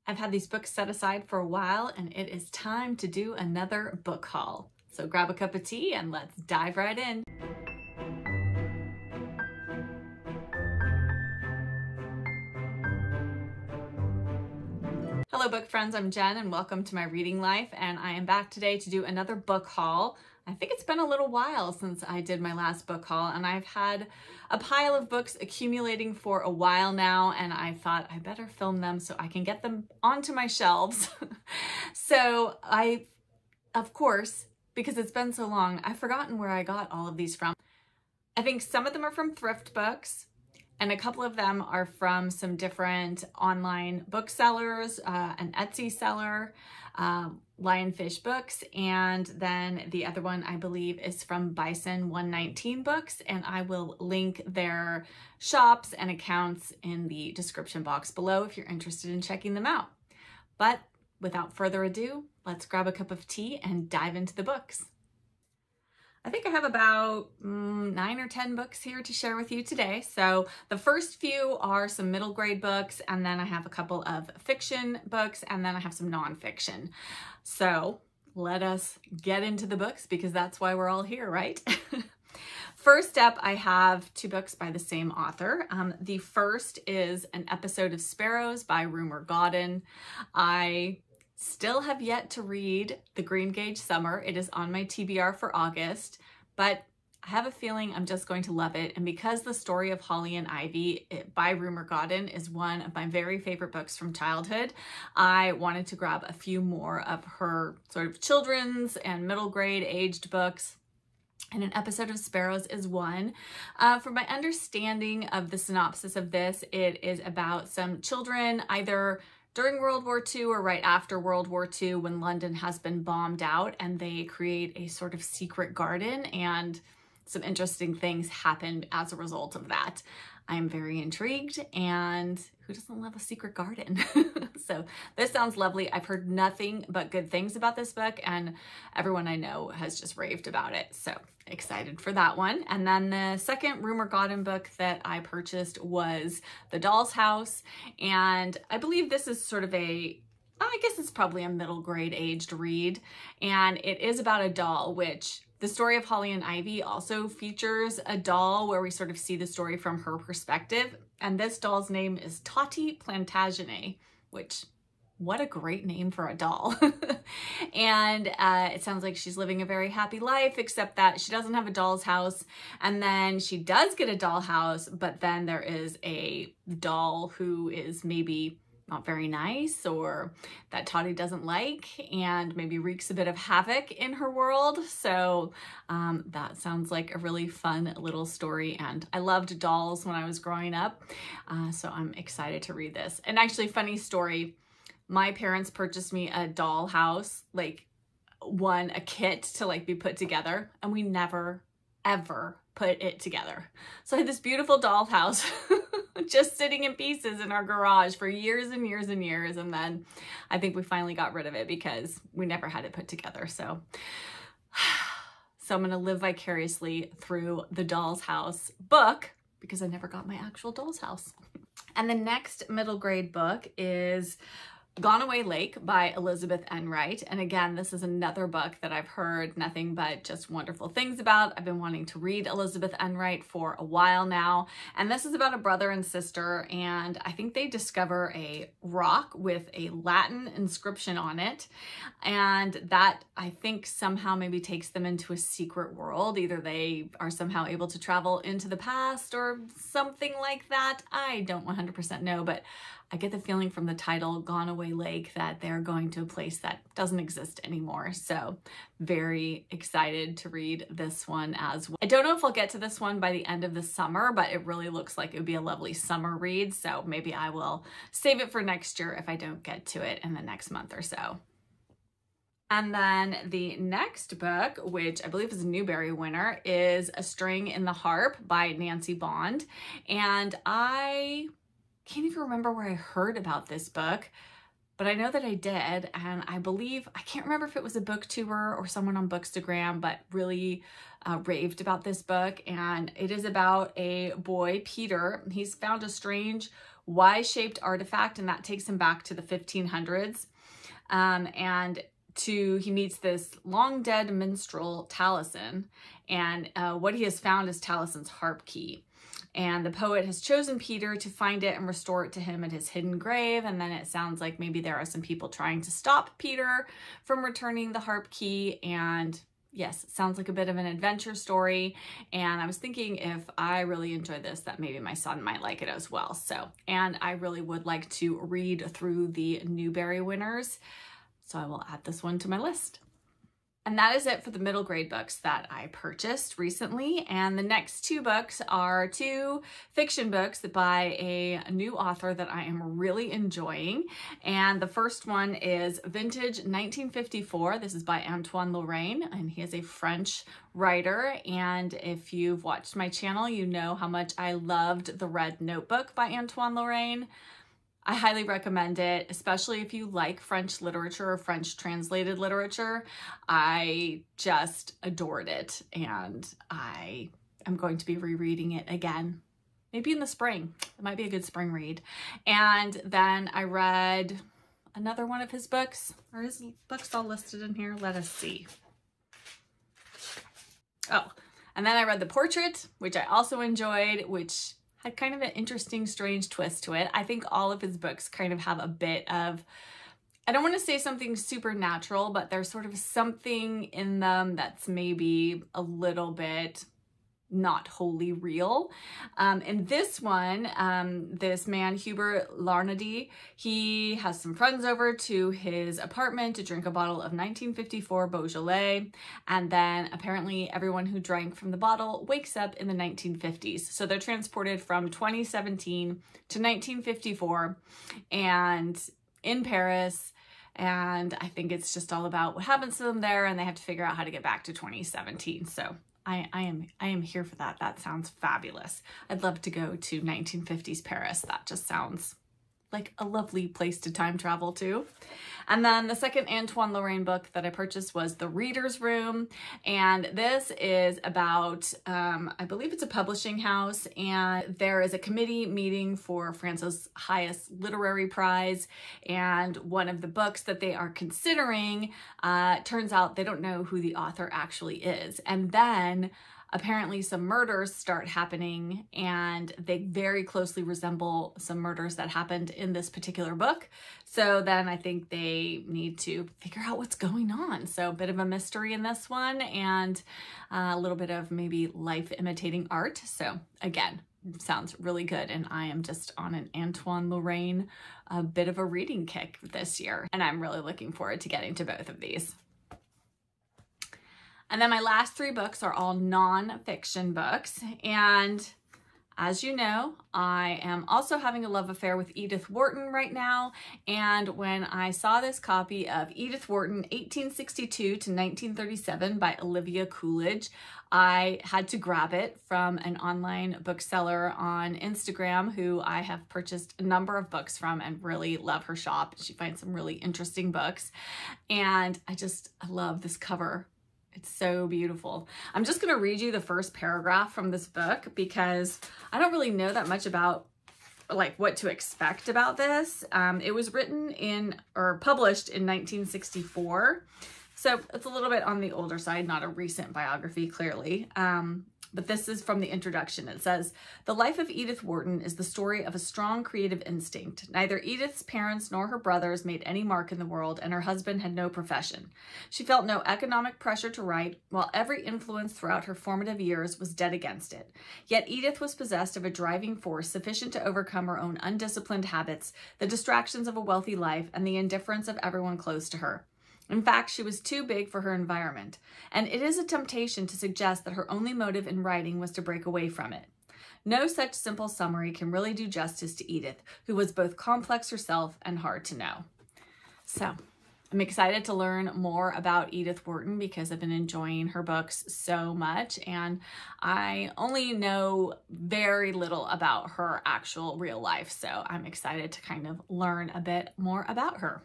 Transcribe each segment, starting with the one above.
I've had these books set aside for a while and it is time to do another book haul. So grab a cup of tea and let's dive right in. Hello book friends, I'm Jen and welcome to my reading life, and I am back today to do another book haul. I think it's been a little while since I did my last book haul, and I've had a pile of books accumulating for a while now, and I thought I better film them so I can get them onto my shelves. So of course, because it's been so long, I've forgotten where I got all of these from. I think some of them are from thrift books, and a couple of them are from some different online booksellers, an Etsy seller, Lionfish Books, and then the other one I believe is from Bison 119 Books, and I will link their shops and accounts in the description box below if you're interested in checking them out. But without further ado, let's grab a cup of tea and dive into the books. I think I have about 9 or 10 books here to share with you today. So the first few are some middle grade books, and then I have a couple of fiction books, and then I have some nonfiction. So let us get into the books because that's why we're all here, right? First up, I have 2 books by the same author. The first is An Episode of Sparrows by Rumer Godden. I still have yet to read The Green Gage Summer. It is on my TBR for August, but I have a feeling I'm just going to love it. And because The Story of Holly and Ivy by Rumer Godden is one of my very favorite books from childhood, I wanted to grab a few more of her sort of children's and middle grade aged books. And An Episode of Sparrows is one. From my understanding of the synopsis of this, it is about some children either during World War II or right after World War II when London has been bombed out, and they create a sort of secret garden, and some interesting things happen as a result of that. I am very intrigued, and who doesn't love a secret garden? So this sounds lovely. I've heard nothing but good things about this book, and everyone I know has just raved about it. So excited for that one. And then the second Rumer Godden book that I purchased was The Doll's House. And I believe this is sort of I guess it's probably a middle grade aged read. And it is about a doll, which The Story of Holly and Ivy also features a doll where we sort of see the story from her perspective. And this doll's name is Tottie Plantagenet, which, what a great name for a doll. And it sounds like she's living a very happy life, except that she doesn't have a doll's house. And then she does get a doll house, but then there is a doll who is maybe not very nice, or that Tottie doesn't like, and maybe wreaks a bit of havoc in her world. So that sounds like a really fun little story, and I loved dolls when I was growing up, so I'm excited to read this. And actually, funny story, my parents purchased me a doll house, like a kit to like be put together, and we never ever put it together. So I had this beautiful doll house just sitting in pieces in our garage for years and years and years. And then I think we finally got rid of it because we never had it put together. So I'm going to live vicariously through the Doll's House book because I never got my actual doll's house. And the next middle grade book is Gone Away Lake by Elizabeth Enright. And again, this is another book that I've heard nothing but just wonderful things about. I've been wanting to read Elizabeth Enright for a while now. And this is about a brother and sister, and I think they discover a rock with a Latin inscription on it. And that, I think, somehow maybe takes them into a secret world. Either they are somehow able to travel into the past or something like that. I don't 100% know, but I get the feeling from the title, Gone Away Lake, that they're going to a place that doesn't exist anymore. So very excited to read this one as well. I don't know if I'll get to this one by the end of the summer, but it really looks like it would be a lovely summer read. So maybe I will save it for next year if I don't get to it in the next month or so. And then the next book, which I believe is a Newbery winner, is A String in the Harp by Nancy Bond. And I can't even remember where I heard about this book, but I know that I did, and I believe, I can't remember if it was a booktuber or someone on Bookstagram, but really raved about this book. And it is about a boy, Peter. He's found a strange Y-shaped artifact, and that takes him back to the 1500s. He meets this long dead minstrel, Taliesin, and what he has found is Talisin's harp key. And the poet has chosen Peter to find it and restore it to him at his hidden grave. And then it sounds like maybe there are some people trying to stop Peter from returning the harp key. And yes, it sounds like a bit of an adventure story. And I was thinking if I really enjoy this, that maybe my son might like it as well. So, and I really would like to read through the Newbery winners. So I will add this one to my list. And that is it for the middle grade books that I purchased recently. And the next two books are two fiction books by a new author that I am really enjoying. And the first one is Vintage 1954. This is by Antoine Lorrain, and he is a French writer. And if you've watched my channel, you know how much I loved The Red Notebook by Antoine Lorrain. I highly recommend it, especially if you like French literature or French translated literature. I just adored it, and I am going to be rereading it again, maybe in the spring. It might be a good spring read. And then I read another one of his books. Are his books all listed in here? Let us see. Oh, and then I read The Portrait, which I also enjoyed, which had kind of an interesting, strange twist to it. I think all of his books kind of have a bit of, I don't want to say something supernatural, but there's sort of something in them that's maybe a little bit not wholly real. In this one, this man, Hubert Larnedy, he has some friends over to his apartment to drink a bottle of 1954 Beaujolais, and then apparently everyone who drank from the bottle wakes up in the 1950s. So they're transported from 2017 to 1954 and in Paris. And I think it's just all about what happens to them there, and they have to figure out how to get back to 2017. So I am here for that. That sounds fabulous. I'd love to go to 1950s Paris. That just sounds like a lovely place to time travel to. And then the second Antoine Lorrain book that I purchased was The Reader's Room. And this is about, I believe it's a publishing house, and there is a committee meeting for France's highest literary prize. And one of the books that they are considering, turns out they don't know who the author actually is. And then apparently some murders start happening, and they very closely resemble some murders that happened in this particular book. So then I think they need to figure out what's going on. So a bit of a mystery in this one, and a little bit of maybe life imitating art. So again, sounds really good. And I am just on an Antoine Lorrain, a bit of a reading kick this year. And I'm really looking forward to getting to both of these. And then my last three books are all nonfiction books. And as you know, I am also having a love affair with Edith Wharton right now. And when I saw this copy of Edith Wharton, 1862 to 1937 by Olivia Coolidge, I had to grab it from an online bookseller on Instagram who I have purchased a number of books from and really love her shop. She finds some really interesting books. And I love this cover. It's so beautiful. I'm just going to read you the first paragraph from this book because I don't really know that much about like what to expect about this. It was written or published in 1964. So it's a little bit on the older side, not a recent biography, clearly. But this is from the introduction. It says, "The life of Edith Wharton is the story of a strong creative instinct. Neither Edith's parents nor her brothers made any mark in the world, and her husband had no profession. She felt no economic pressure to write, while every influence throughout her formative years was dead against it. Yet Edith was possessed of a driving force sufficient to overcome her own undisciplined habits, the distractions of a wealthy life, and the indifference of everyone close to her. In fact, she was too big for her environment, and it is a temptation to suggest that her only motive in writing was to break away from it. No such simple summary can really do justice to Edith, who was both complex herself and hard to know." So I'm excited to learn more about Edith Wharton because I've been enjoying her books so much, and I only know very little about her actual real life, so I'm excited to kind of learn a bit more about her.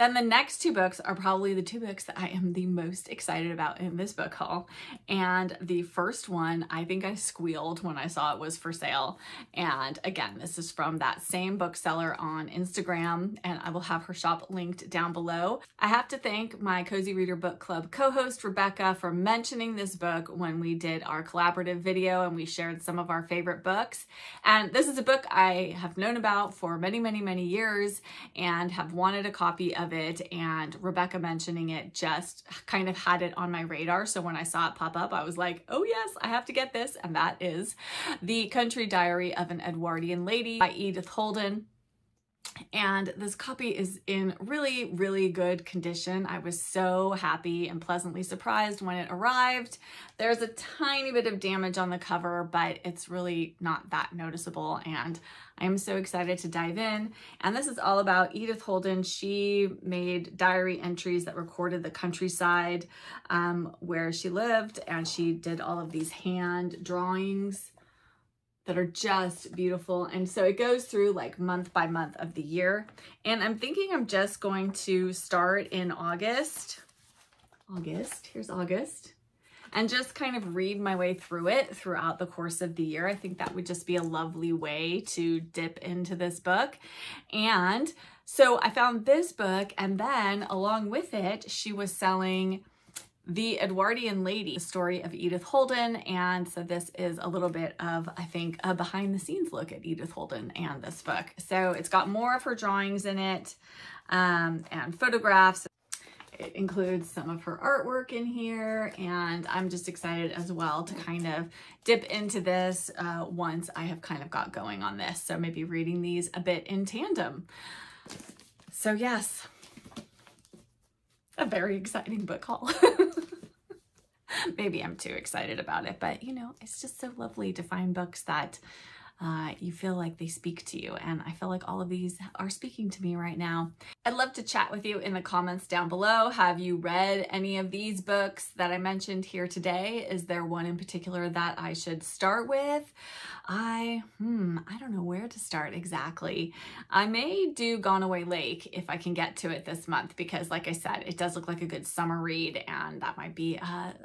Then the next two books are probably the two books that I am the most excited about in this book haul. And the first one, I think I squealed when I saw it was for sale. And again, this is from that same bookseller on Instagram, and I will have her shop linked down below. I have to thank my Cozy Reader Book Club co-host Rebecca for mentioning this book when we did our collaborative video and we shared some of our favorite books. And this is a book I have known about for many, many, many years and have wanted a copy of it, and Rebecca mentioning it just kind of had it on my radar. So when I saw it pop up, I was like, oh yes, I have to get this. And that is The Country Diary of an Edwardian Lady by Edith Holden. And this copy is in really, really good condition. I was so happy and pleasantly surprised when it arrived. There's a tiny bit of damage on the cover, but it's really not that noticeable. And I am so excited to dive in. And this is all about Edith Holden. She made diary entries that recorded the countryside where she lived, and she did all of these hand drawings that are just beautiful. And so it goes through like month by month of the year. And I'm thinking I'm just going to start in August. Here's August. And just kind of read my way through it throughout the course of the year. I think that would just be a lovely way to dip into this book. And so I found this book, and then along with it, she was selling The Edwardian Lady, the story of Edith Holden. And so this is a little bit of, I think, a behind the scenes look at Edith Holden and this book. So it's got more of her drawings in it and photographs. It includes some of her artwork in here, and I'm just excited as well to kind of dip into this once I have kind of got going on this. So maybe reading these a bit in tandem. So yes, a very exciting book haul. Maybe I'm too excited about it, but you know, it's just so lovely to find books that you feel like they speak to you. And I feel like all of these are speaking to me right now. I'd love to chat with you in the comments down below. Have you read any of these books that I mentioned here today? Is there one in particular that I should start with? I don't know where to start exactly. I may do Gone Away Lake if I can get to it this month, because like I said, it does look like a good summer read, and that might be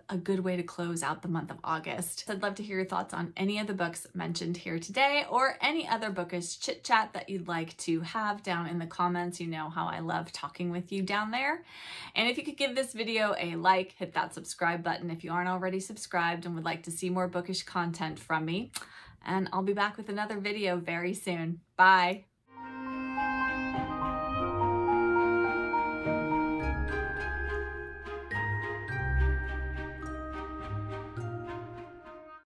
a good way to close out the month of August. So I'd love to hear your thoughts on any of the books mentioned here today, or any other bookish chit chat that you'd like to have down in the comments. You know how I love talking with you down there. And if you could give this video a like, hit that subscribe button if you aren't already subscribed and would like to see more bookish content from me. And I'll be back with another video very soon. Bye.